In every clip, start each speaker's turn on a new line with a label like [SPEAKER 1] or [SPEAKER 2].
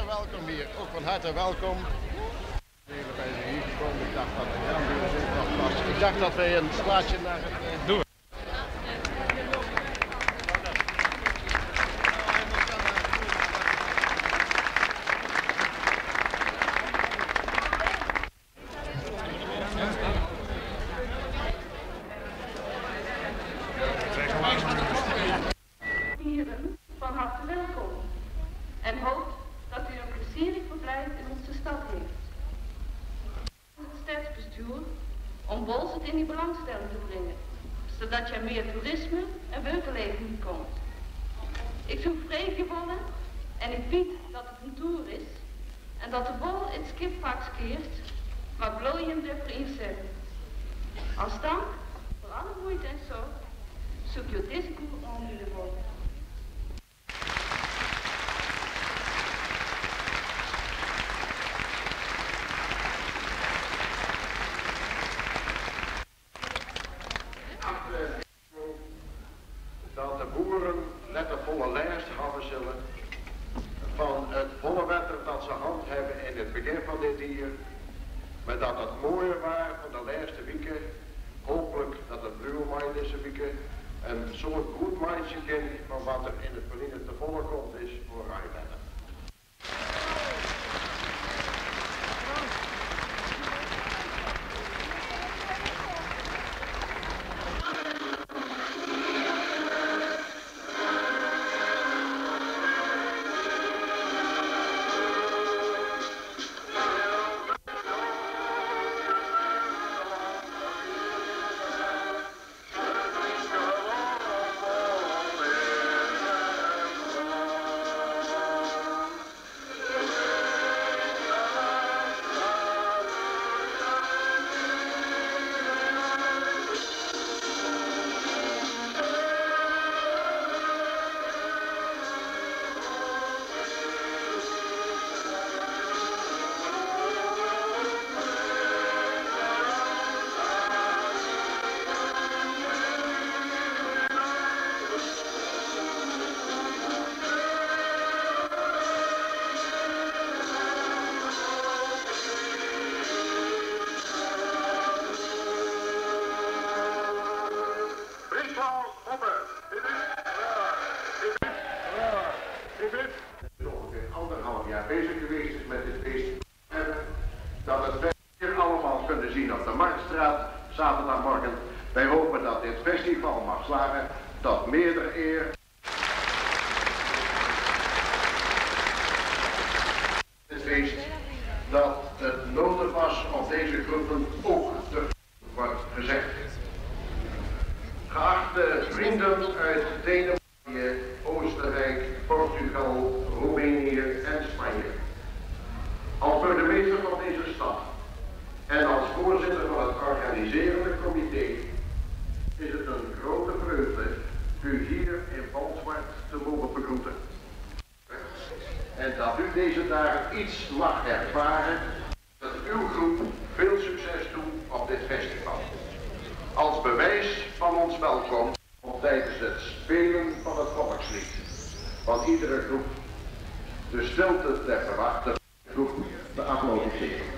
[SPEAKER 1] welkom hier, ook van harte welkom. Even bij hier gekomen, ik dacht dat het nog was. Ik dacht dat wij een plaatje naar het... Doen we.
[SPEAKER 2] Van harte welkom en hoop dat u een plezierig verblijf in onze stad heeft. Het stadsbestuur om Bolsward in die belangstelling te brengen, zodat je meer toerisme en winkelleven komt. Ik zoek vreugdevolle en ik bied dat het een tour is en dat de bol in het skipvak keert, maar bloeiende inzetten. Als dank voor alle moeite en zorg zoek je deze koer aan in de bol.
[SPEAKER 1] Dat de boeren lettervolle lijst hebben zullen van het volle wetter dat ze handhebben in het begin van dit jaar. Maar dat het mooier was van de laatste weken. Hopelijk dat het bluwmaai deze weken een soort goed maandje kind van wat er in het verleden te volle komt is voor rijwetten. Anderhalf jaar bezig geweest is met dit feest. Dat het hier allemaal kunnen zien op de Marktstraat zaterdagmorgen. Wij hopen dat dit festival mag slagen tot meerdere eer. Het feest dat het nodig was om deze groepen ook te wordt gezien. vrienden uit Denemarken, Oostenrijk, Portugal, Roemenië en Spanje. Als burgemeester van deze stad en als voorzitter van het organiserende comité is het een grote vreugde u hier in Bolsward te mogen begroeten. En dat u deze dagen iets mag ervaren, dat uw groep veel succes toe op dit festival. Als bewijs van ons welkom tijdens het spelen van het volkslied van iedere groep de stilte ter verwachte groep te applaudisseren.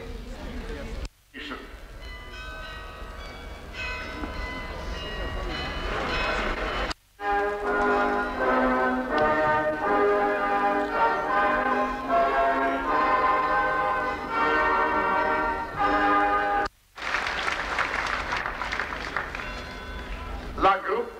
[SPEAKER 1] La groep.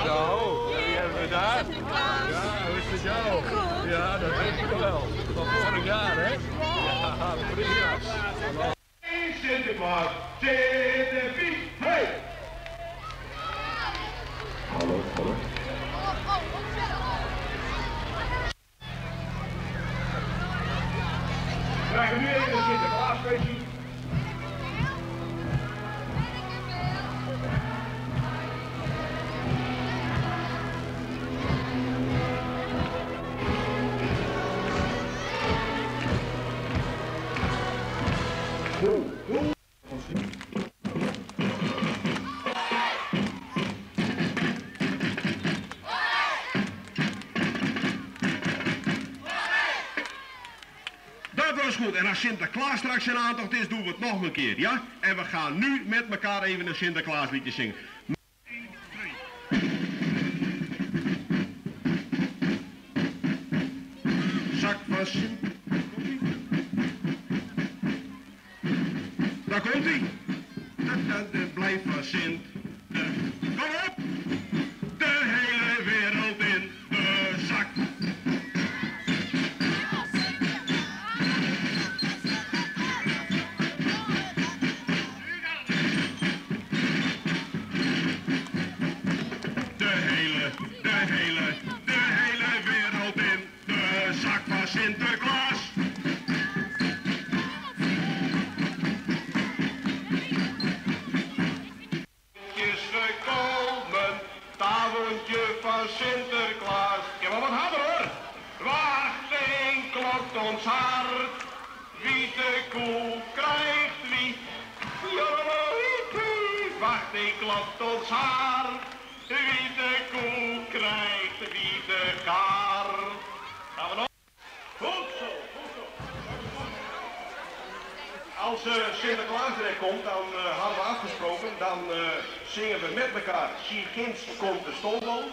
[SPEAKER 3] Zo, wie hebben we daar? Ja, hoe is het met jou? Ja, dat weet ik wel. Van vorig jaar, hè? Ja, prima.
[SPEAKER 4] Sinterklaas, Sinterpiet, hey! Hallo, hallo. We krijgen nu even een Sinterklaasfeestje. Dat was goed. En als Sinterklaas straks in aantocht is, doen we het nog een keer, ja? En we gaan nu met elkaar even een Sinterklaasliedje zingen. Zak van Sint. Daar komt hij. Dat blijft van Sint. Kom op! De hele wereld in de zak. De hele wereld in de zak van Sinterklaas. Is gekomen, het avondje van Sinterklaas. Ja, maar wat hadden we? Wachting klopt ons hart. Wie de koe krijgt wie. Wachting klopt ons hart. Wie de koe krijgt, wie de kar. Gaan we nog? Goed zo, goed zo. Als Sinterklaas er komt, dan hadden we afgesproken, dan zingen we met elkaar. Zie ginds komt de stoomboom.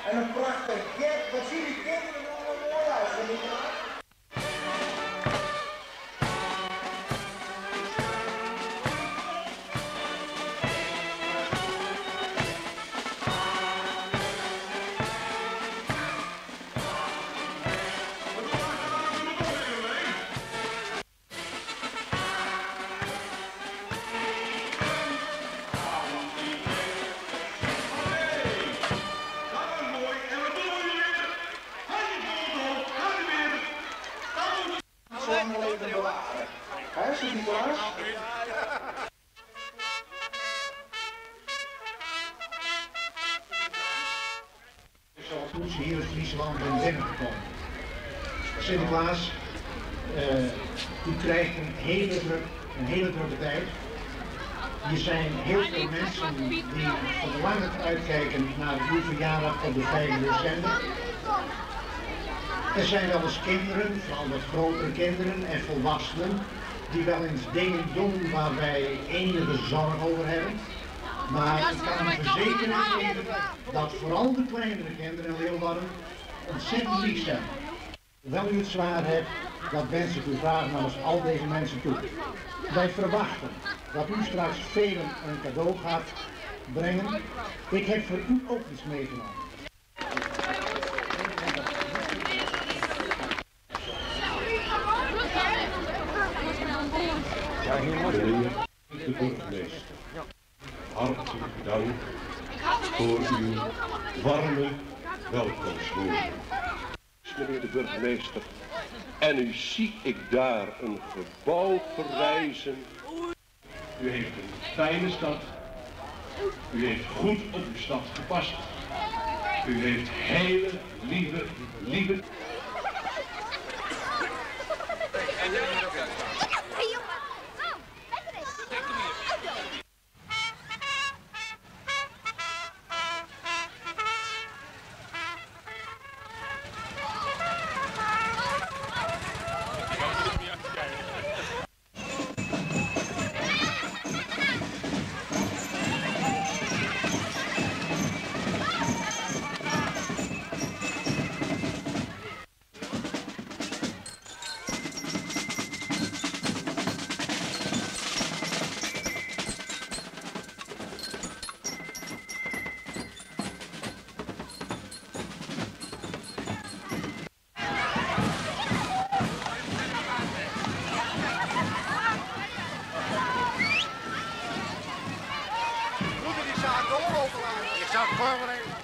[SPEAKER 5] En een prachtig jet, wat zien die kinderen er allemaal mooi uit. Hè, Sinterklaas? Zoals hier in Friesland ben binnengekomen. Sinterklaas, u krijgt een hele drukke tijd. Er zijn heel veel mensen die verlangend uitkijken naar uw verjaardag op de 5 december. Er zijn wel eens kinderen, vooral wat grotere kinderen en volwassenen, die wel eens dingen doen waar wij enige zorg over hebben. Maar ik kan u verzekeren dat vooral de kleinere kinderen in Leeuwarden ontzettend lief zijn. Hoewel u het zwaar hebt, dat wens ik u graag namens al deze mensen toe. Wij verwachten dat u straks velen een cadeau gaat brengen. Ik heb voor u ook iets meegenomen.
[SPEAKER 4] Meneer de burgemeester, hartelijk dank voor uw warme welkomstwoorden. Meneer de burgemeester, en nu zie ik daar een gebouw verrijzen. U heeft een fijne stad. U heeft goed op uw stad gepast. U heeft hele lieve...
[SPEAKER 6] Ik zou het voorbereiden.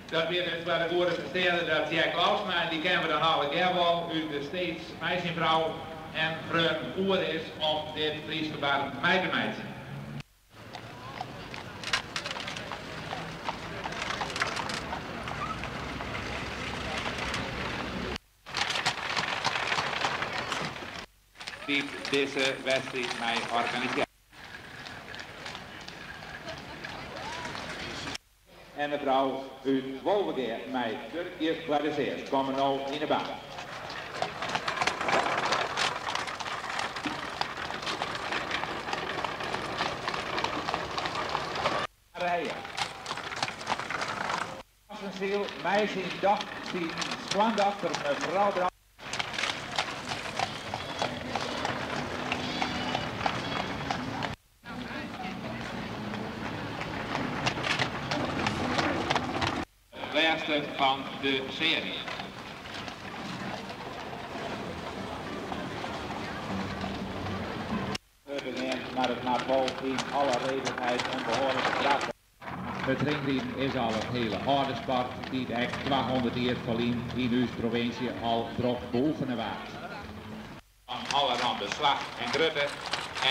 [SPEAKER 7] Dat weer dus waar de woorden vertellen dat Jack Klausma, en die kennen we dan alle wel, u de steeds meisje, vrouw en vreun oer is om dit Friesgebaar mij te meiden. Die deze wedstrijd mij organiseert. En mevrouw uit Wolvergeer mij Turkije gekwalificeerd. Komen nou in de baan. Rijden. Ziel, meisje, dag, zien, spannend achter mevrouw Brouw. Van de serie. maar het gaat vol in alle redelijkheid en behoorlijke kracht. Het ringriem is al een hele oude sport die het echt 200 jaar verlien in uw provincie al druk beoefenen waard. Van allerhande slag en grutten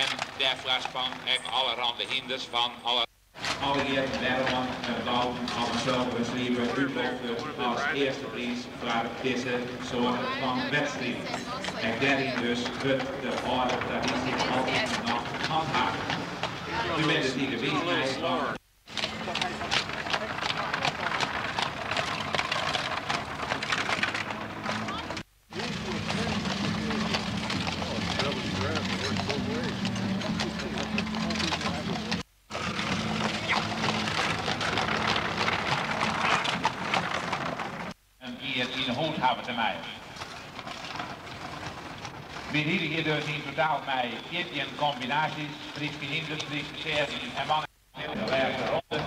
[SPEAKER 7] en daarvoor van allerhande hinders van alle jaren Nederland en blauw als een zilverslieven uitloopt als eerste prijs voor deze soort van wedstrijd. En daarin dus wordt de oude traditie altijd nog handhaven. U bent het hier de wezenheid van. In de hoed hebben te mij. We hebben hier dus in totaal met 14 combinaties, Friese hinders, Friese series en mannen in de laatste ronde.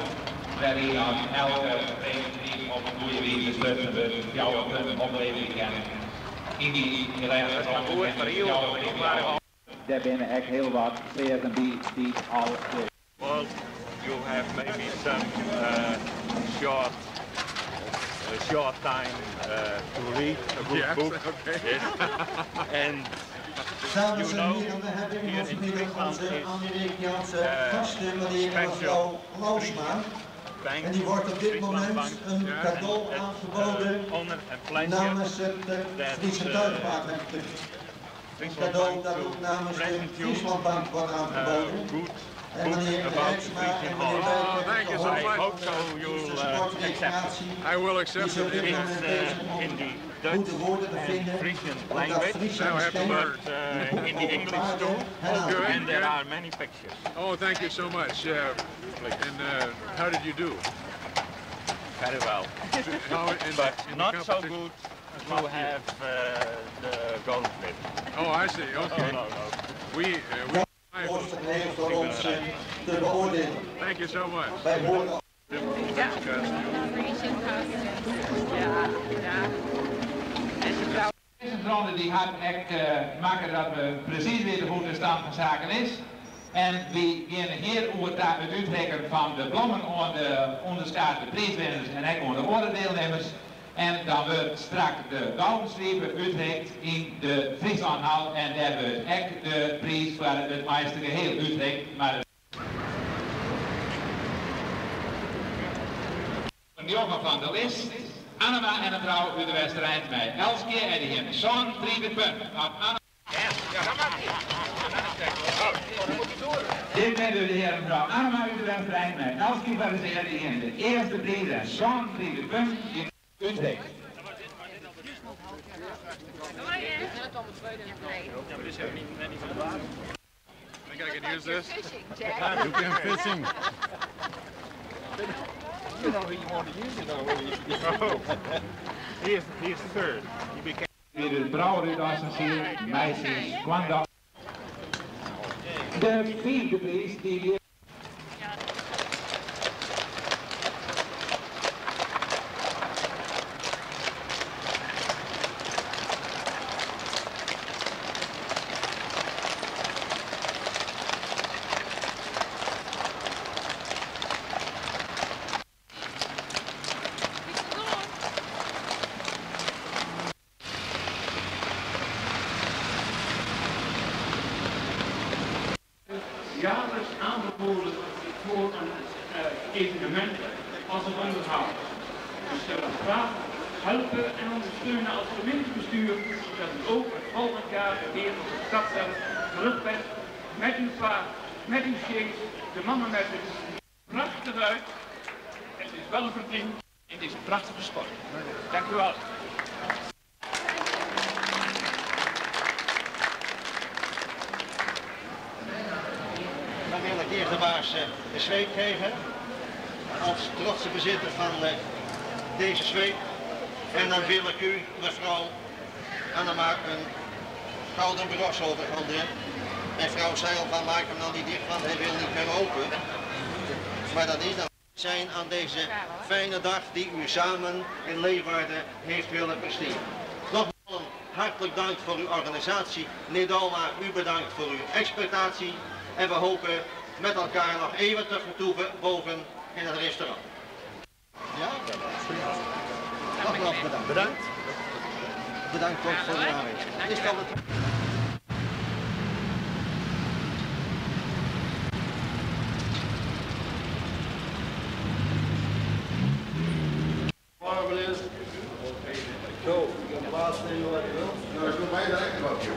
[SPEAKER 7] Waarin als elke vereniging op een goede wijze besluiten we jouw opleving kennen. In die laatste ronde. Daar binnen echt heel wat veerten die al.
[SPEAKER 3] Well, you have maybe some short time to read a good book. Okay. Yes. And
[SPEAKER 8] Dames en heren, we hebben in ons midden onze Amerikaanse gasten, meneer en mevrouw Lausma. En die wordt op dit moment een cadeau aangeboden namens het Friese Tuigvaartclub. Een cadeau dat ook namens de Frieslandbank wordt aangeboden. En meneer Rijksma en meneer Bijker van de sportrecreatie, die zullen dit moment bezig om goede woorden te vinden om dat Friesland geschenk
[SPEAKER 3] in the English too. And there are many pictures. Oh, thank you so much. And how did you do? Very well. But not so good to have the gold medal. Oh, I see. Okay. No. We
[SPEAKER 8] voor ons te beoordelen.
[SPEAKER 3] Thank you so much.
[SPEAKER 8] Wij horen
[SPEAKER 7] Deze ronde die gaat echt maken dat we precies weten hoe de stand van zaken is. En we gaan hier over het uitreiken van de bloemen aan de onderstaande prijswinners en ook aan de andere deelnemers. En dan wordt straks de gouden strepen uitreikt in de Frieslandhal en daar wordt echt de prijs voor het meeste geheel uitreikt. Maar een jongen van de list, Annema en een vrouw uit de Westereind mee. Elske en die heeft zo'n 3 punten. Dit bent u de heer en mevrouw Annema uit de Westereind mee. Elske van die in de eerste prijs en zo'n 3 punten. Utrecht.
[SPEAKER 3] I think I can use this. You can fishing. You know who you want to use it on. He is third. He became.
[SPEAKER 7] Hier is Brouwer uit Assensiel, meisjes, Kwanda. De vierde prijs die
[SPEAKER 9] jaarlijks aanbevolen voor een evenement als een onderhoud. We stellen graag helpen en ondersteunen als gemeentebestuur dat u ook het volgend jaar weer op het stadveld terug bent met uw vaart, met uw sjees, de mannen met het prachtig uit. Het is wel verdiend in deze prachtige sport. Dank u wel.
[SPEAKER 10] Dan wil ik de eerste baas de zweep geven, als trotse bezitter van deze zweep. En dan wil ik u, mevrouw Annema, een gouden bros overhandigen. Mevrouw zei al van, maak hem dan niet dicht, want hij wil niet meer open. Maar dat is dan zijn aan deze fijne dag die u samen in Leeuwarden heeft willen presteren. Nogmaals hartelijk dank voor uw organisatie. Meneer Dalma, u bedankt voor uw exploitatie. En we hopen met elkaar nog even te vertoeven boven in het restaurant. Ja? Nogmaals bedankt. Bedankt. Bedankt voor de aanwezigheid. Is dat het?
[SPEAKER 1] Zo, je kan plaats nemen wat je wilt. Nou, dat doet mij direct wat, joh.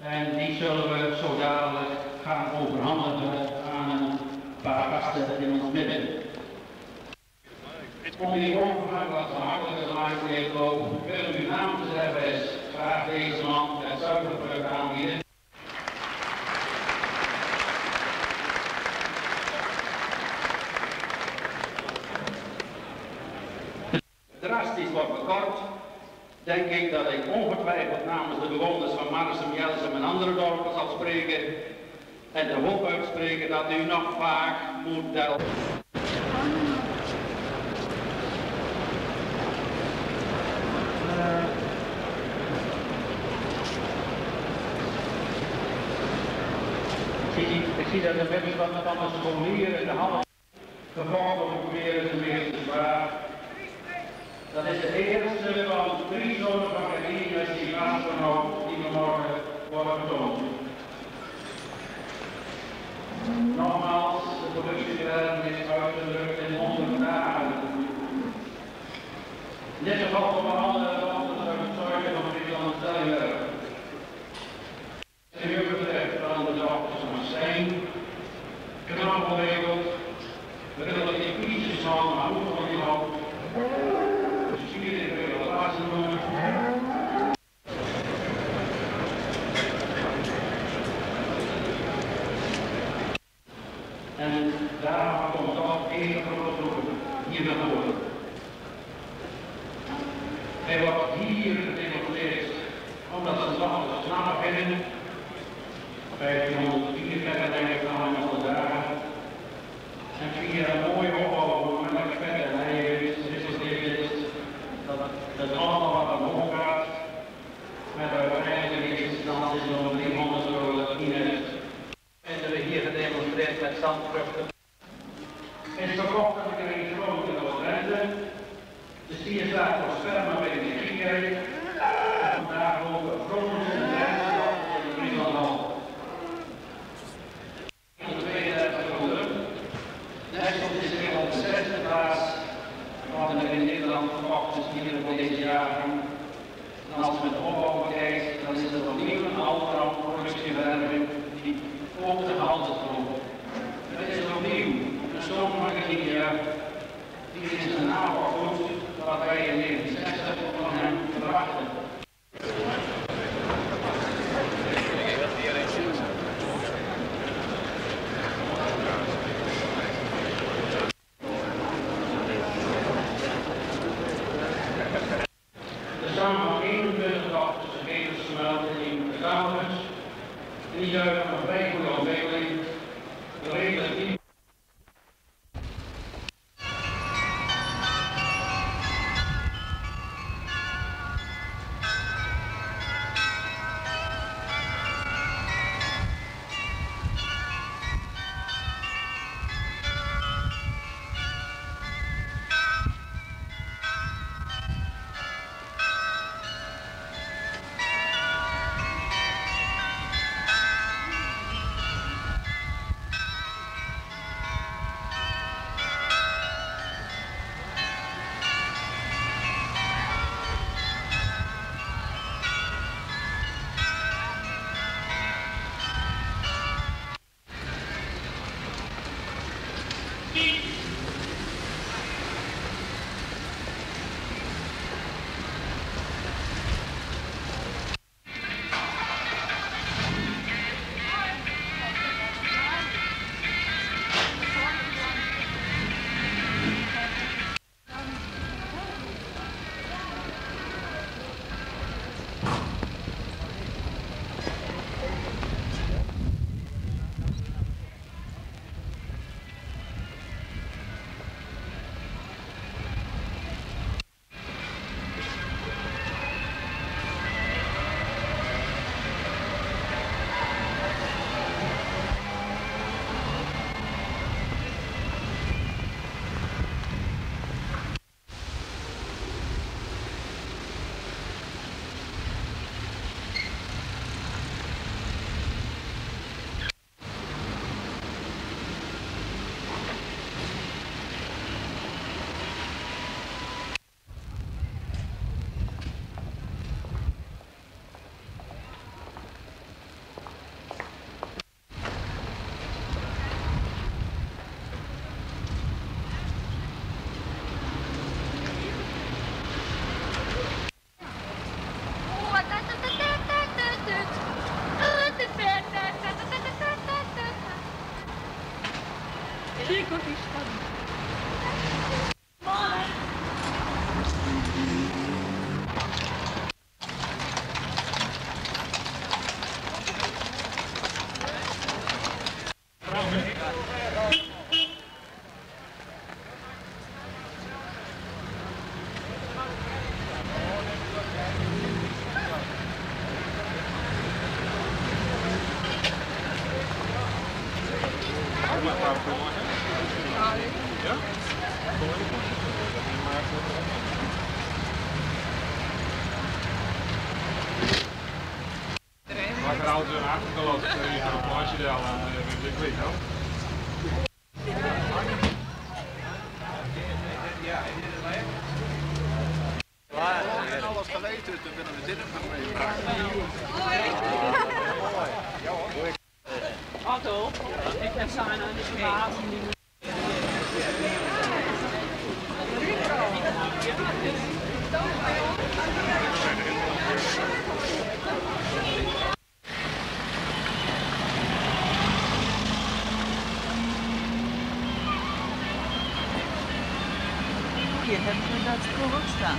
[SPEAKER 9] En die zullen we zo dadelijk gaan overhandigen aan een paar gasten in ons midden. Om die overgang wat gemakkelijker te maken, meneer Kloof, willen u namens de FS graag deze man het zuiverbrug aanbieden. Drastisch wordt bekort, denk ik dat ik ongetwijfeld namens de bewoners van Marsum, Jelsum en andere dorpen zal spreken en de hoop uitspreken dat u nog vaak moet delven. Ik zie dat de mensen wat met alle scholieren in de hal gevolgd proberen te weten zwaar. Dat is de eerste van 3 zorgorganisaties die plaatsgenomen die vanmorgen worden getoond. Nogmaals, de productieterrein is uitgedrukt in 100 dagen. In dit geval voor alle zorgen van Friesland Zellenberg. De huur betreft van de dochters van Steen, knapelregeld, relatief kiezers van de hoek van die hoop. En daar komt toch één grote groep hier naar voren. Hij wordt hier gedemonstreerd omdat ze nog eens snappen vinden. 1534 van de dagen. En via een mooie opbouw met een vet en hij is dat het allemaal wat omhoog gaat. Met uiteindelijk in eerste instantie zo'n 300 euro inest. Vinden we hier gedemonstreerd met zandvruchten. Is verkocht dat ik er een grote Noord-Drenthe. De stier staat voor sperma bij de Giekerk. En vandaag ook een grote Drenthe in de Frieslandhal. In de 32 euro. Nijssel is weer op de 6e plaats. Wat er in Nederland verkocht is hier voor deze jaren. En als we de opbouw bekijkt, dan is er opnieuw een andere productiewerving die ook de handel loopt. Het is opnieuw een stoommachine die in zijn aanbouw doet wat wij in 1960 van hem verwachten. Samen 21 dochters en ketens gemeld in de Kamers. Die juichen van 5 goede ontwikkeling. De relatief.
[SPEAKER 3] Gerald zijn achtergelopen op een plaatje en we zijn kwijt, hoor.
[SPEAKER 6] Alles geweten, toen willen we dit ook nog meemaken.
[SPEAKER 11] Otto, ik heb zijn aan de straat.
[SPEAKER 12] Hier hebben we dat school ook staan.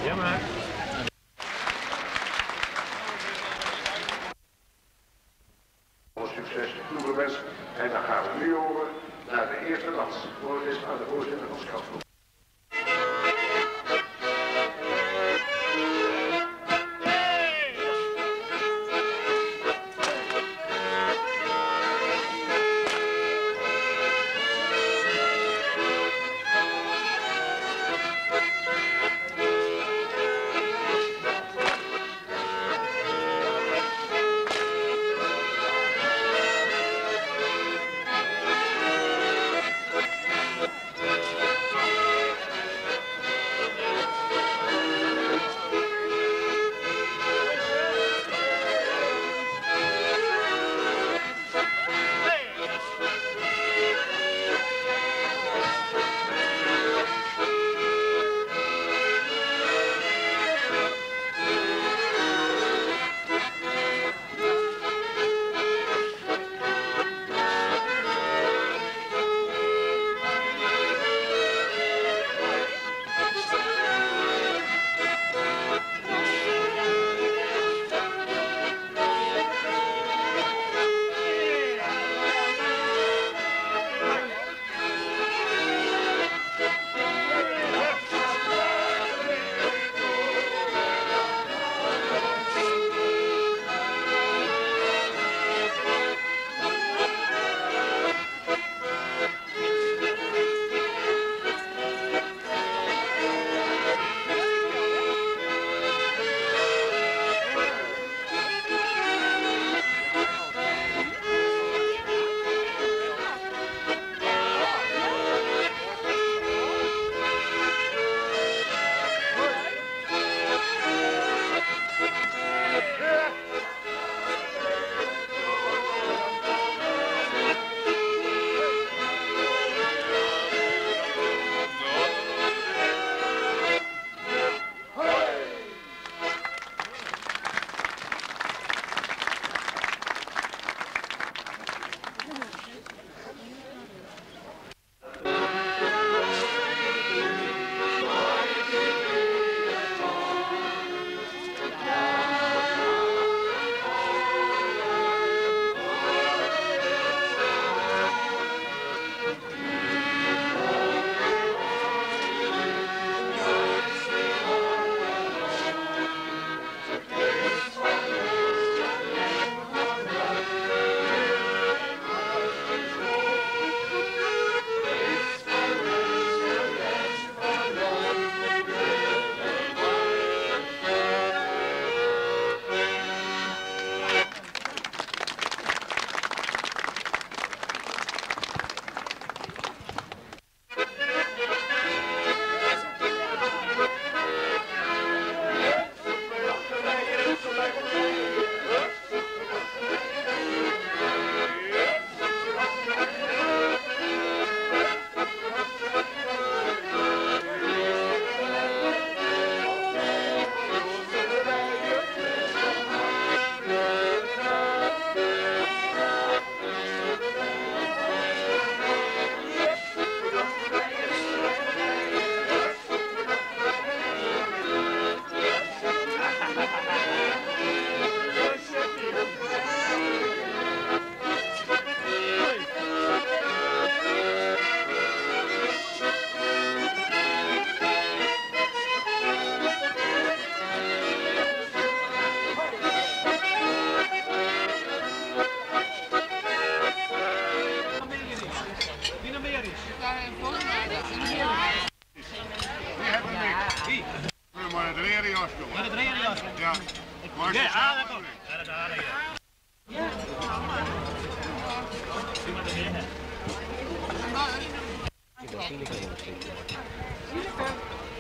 [SPEAKER 13] Ja, maar.
[SPEAKER 1] Succes toegewenst. En dan gaan we nu over naar de eerste dans. Voor het is aan de voorzitter van Schatsgroep.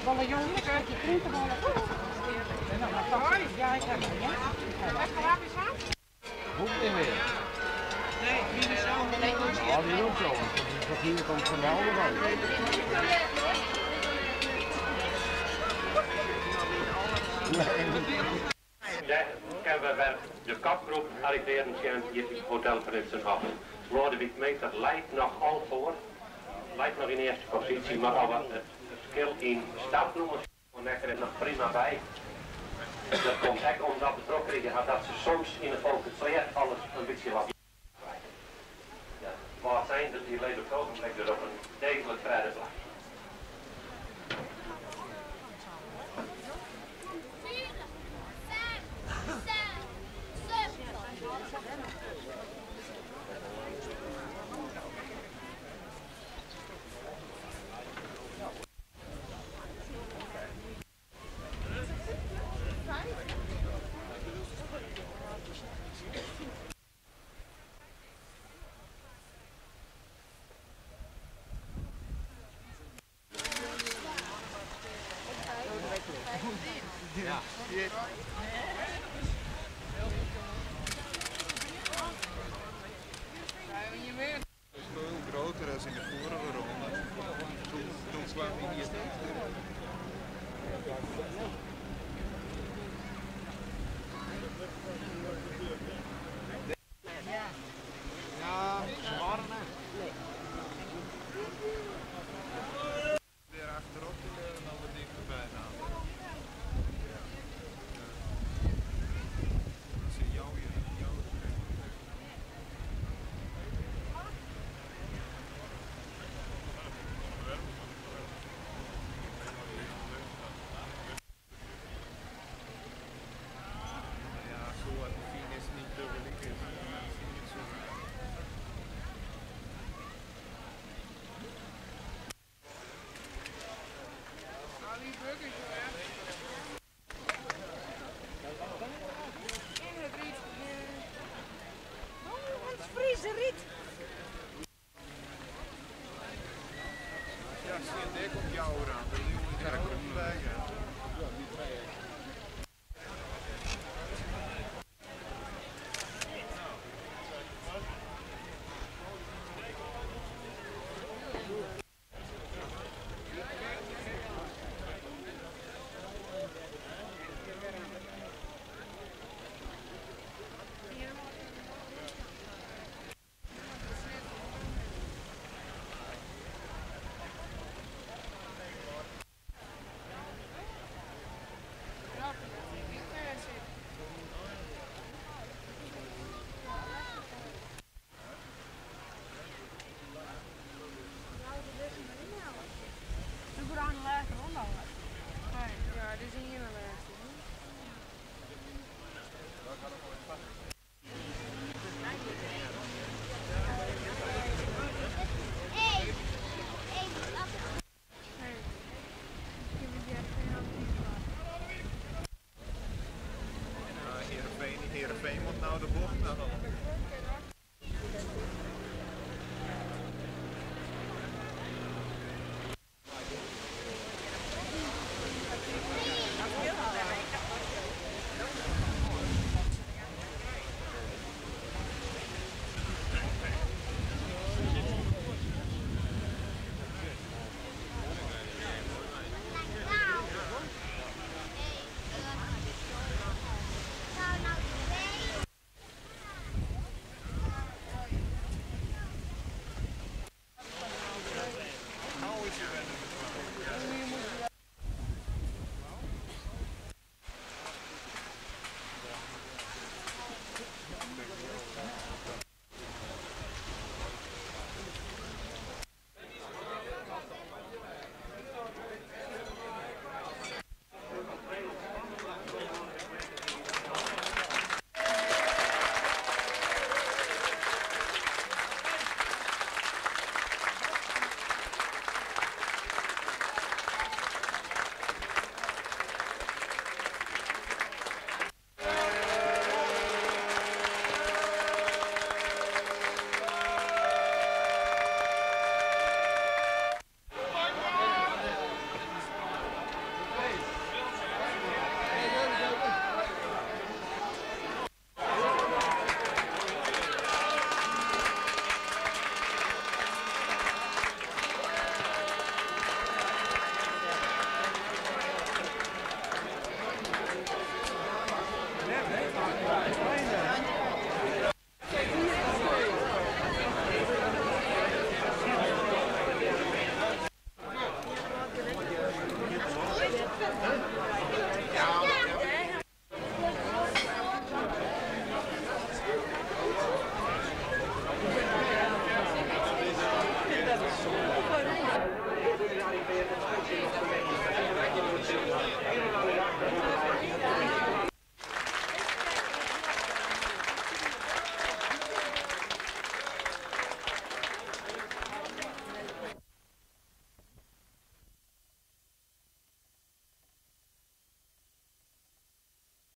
[SPEAKER 14] Ballen jongen, lekker. Die groenteballen. Ja, ik heb hem.
[SPEAKER 13] Hoeft niet meer.
[SPEAKER 14] Nee, die is zo.
[SPEAKER 13] Oh, die loopt zo. Dat hier komt van de oude man.
[SPEAKER 15] Ja, kennen we de kapgroep arriveren hier in het Hotel Prinsenhof. Lodewijk leidt nog al voor. Leidt nog in eerste positie, maar al wat het verschil in startnummers er nog prima bij. Dat komt echt omdat betrokkenheden gaat dat ze soms in het volk het zeer alles een beetje wat. Ja, waar zijn dat die leeft op het ogenblik er op een degelijk vrije vlag.
[SPEAKER 6] Ja. Het is veel groter dan in de vorige ronde. Toen kwam hij niet ja, ze waren er. Weer achterop en dan wat dichterbij gaan.
[SPEAKER 14] Friese riet.
[SPEAKER 6] Ja, zie je dik op jou aan. Dat moet je er ook niet bij gaan.
[SPEAKER 14] Ja, dit is hier een laagste.
[SPEAKER 6] Heerenveen moet nou de bocht naar